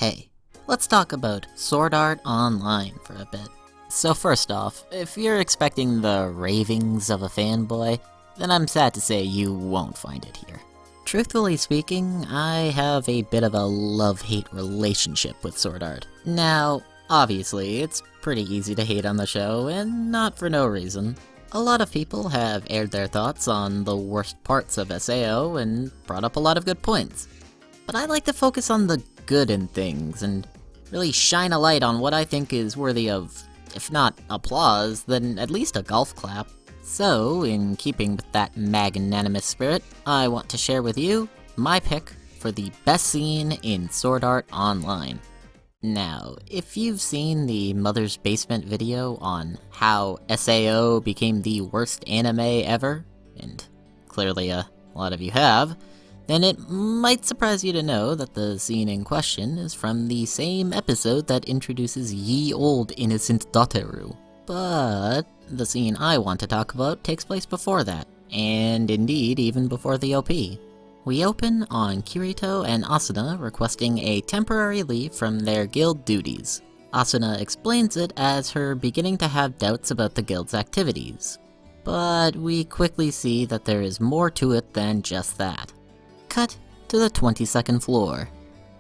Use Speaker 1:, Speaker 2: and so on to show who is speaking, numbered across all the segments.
Speaker 1: Hey, let's talk about Sword Art Online for a bit. So first off, if you're expecting the ravings of a fanboy, then I'm sad to say you won't find it here. Truthfully speaking, I have a bit of a love-hate relationship with Sword Art. Now, obviously, it's pretty easy to hate on the show, and not for no reason. A lot of people have aired their thoughts on the worst parts of SAO and brought up a lot of good points. But I like to focus on the good in things and really shine a light on what I think is worthy of, if not applause, then at least a golf clap. So, in keeping with that magnanimous spirit, I want to share with you my pick for the best scene in Sword Art Online. Now, if you've seen the Mother's Basement video on how SAO became the worst anime ever, and clearly a lot of you have, then it might surprise you to know that the scene in question is from the same episode that introduces ye old innocent Dateru. But the scene I want to talk about takes place before that, and indeed even before the OP. We open on Kirito and Asuna requesting a temporary leave from their guild duties. Asuna explains it as her beginning to have doubts about the guild's activities. But we quickly see that there is more to it than just that. Cut to the 22nd floor.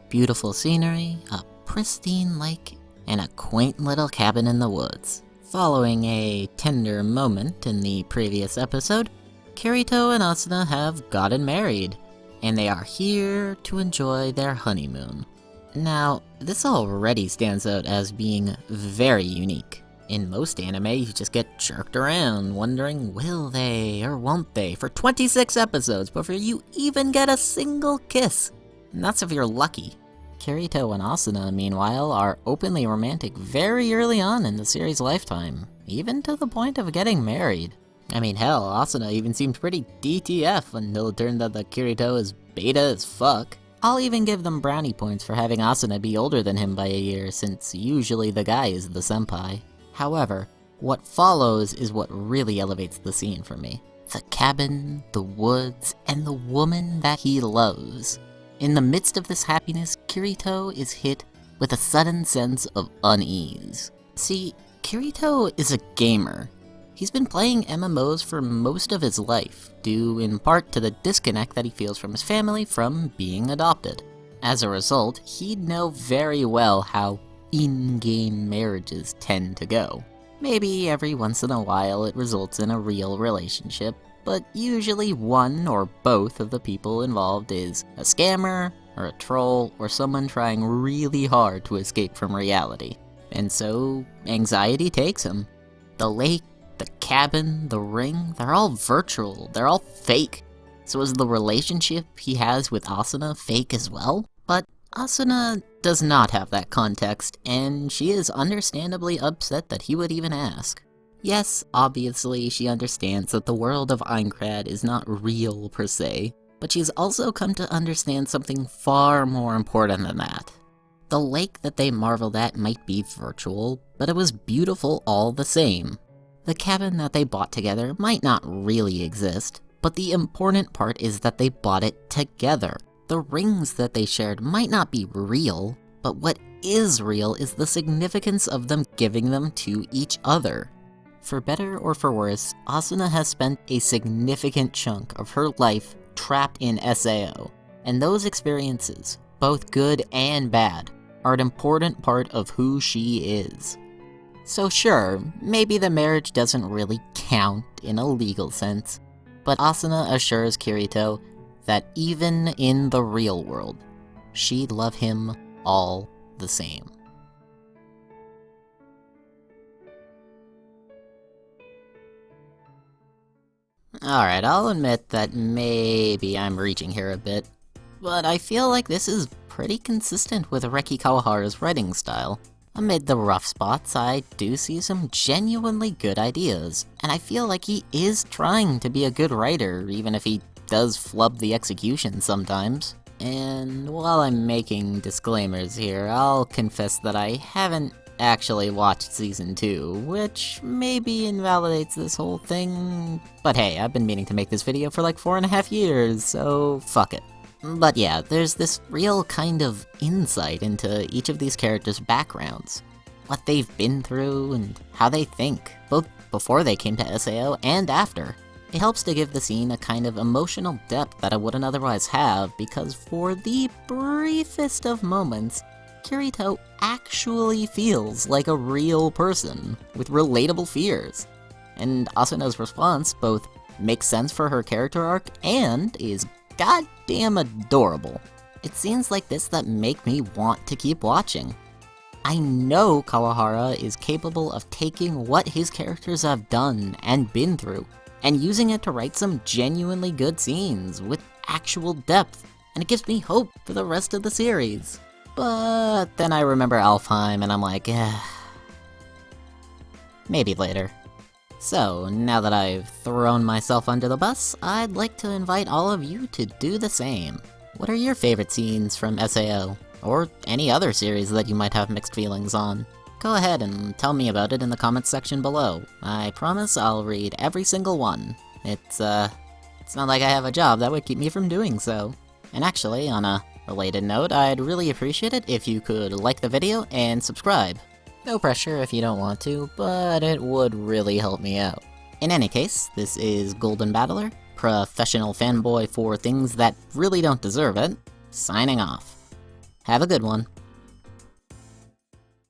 Speaker 1: Beautiful scenery, a pristine lake, and a quaint little cabin in the woods. Following a tender moment in the previous episode, Kirito and Asuna have gotten married, and they are here to enjoy their honeymoon. Now, this already stands out as being very unique. In most anime, you just get jerked around, wondering will they or won't they for 26 episodes before you even get a single kiss. And that's if you're lucky. Kirito and Asuna, meanwhile, are openly romantic very early on in the series' lifetime, even to the point of getting married. I mean, hell, Asuna even seemed pretty DTF until it turned out that Kirito is beta as fuck. I'll even give them brownie points for having Asuna be older than him by a year, since usually the guy is the senpai. However, what follows is what really elevates the scene for me. The cabin, the woods, and the woman that he loves. In the midst of this happiness, Kirito is hit with a sudden sense of unease. See, Kirito is a gamer. He's been playing MMOs for most of his life, due in part to the disconnect that he feels from his family from being adopted. As a result, he'd know very well how in-game marriages tend to go. Maybe every once in a while it results in a real relationship, but usually one or both of the people involved is a scammer, or a troll, or someone trying really hard to escape from reality. And so, anxiety takes him. The lake, the cabin, the ring, they're all virtual, they're all fake. So is the relationship he has with Asuna fake as well? But Asuna does not have that context, and she is understandably upset that he would even ask. Yes, obviously she understands that the world of Aincrad is not real per se, but she's also come to understand something far more important than that. The lake that they marveled at might be virtual, but it was beautiful all the same. The cabin that they bought together might not really exist, but the important part is that they bought it together. The rings that they shared might not be real, but what is real is the significance of them giving them to each other. For better or for worse, Asuna has spent a significant chunk of her life trapped in SAO, and those experiences, both good and bad, are an important part of who she is. So sure, maybe the marriage doesn't really count in a legal sense, but Asuna assures Kirito that even in the real world, she'd love him all the same. Alright, I'll admit that maybe I'm reaching here a bit, but I feel like this is pretty consistent with Reki Kawahara's writing style. Amid the rough spots, I do see some genuinely good ideas, and I feel like he is trying to be a good writer, even if he does flub the execution sometimes. And while I'm making disclaimers here, I'll confess that I haven't actually watched Season 2, which maybe invalidates this whole thing, but hey, I've been meaning to make this video for like 4.5 years, so fuck it. But yeah, there's this real kind of insight into each of these characters' backgrounds. What they've been through, and how they think, both before they came to SAO and after. It helps to give the scene a kind of emotional depth that I wouldn't otherwise have, because for the briefest of moments, Kirito actually feels like a real person, with relatable fears. And Asuno's response both makes sense for her character arc, and is goddamn adorable. It's scenes like this that make me want to keep watching. I know Kawahara is capable of taking what his characters have done and been through, and using it to write some genuinely good scenes with actual depth, and it gives me hope for the rest of the series. But then I remember Alfheim and I'm like, maybe later. So, now that I've thrown myself under the bus, I'd like to invite all of you to do the same. What are your favorite scenes from SAO? Or any other series that you might have mixed feelings on? Go ahead and tell me about it in the comments section below. I promise I'll read every single one. It's not like I have a job that would keep me from doing so. And actually, on a related note, I'd really appreciate it if you could like the video and subscribe. No pressure if you don't want to, but it would really help me out. In any case, this is Golden Battler, professional fanboy for things that really don't deserve it, signing off. Have a good one.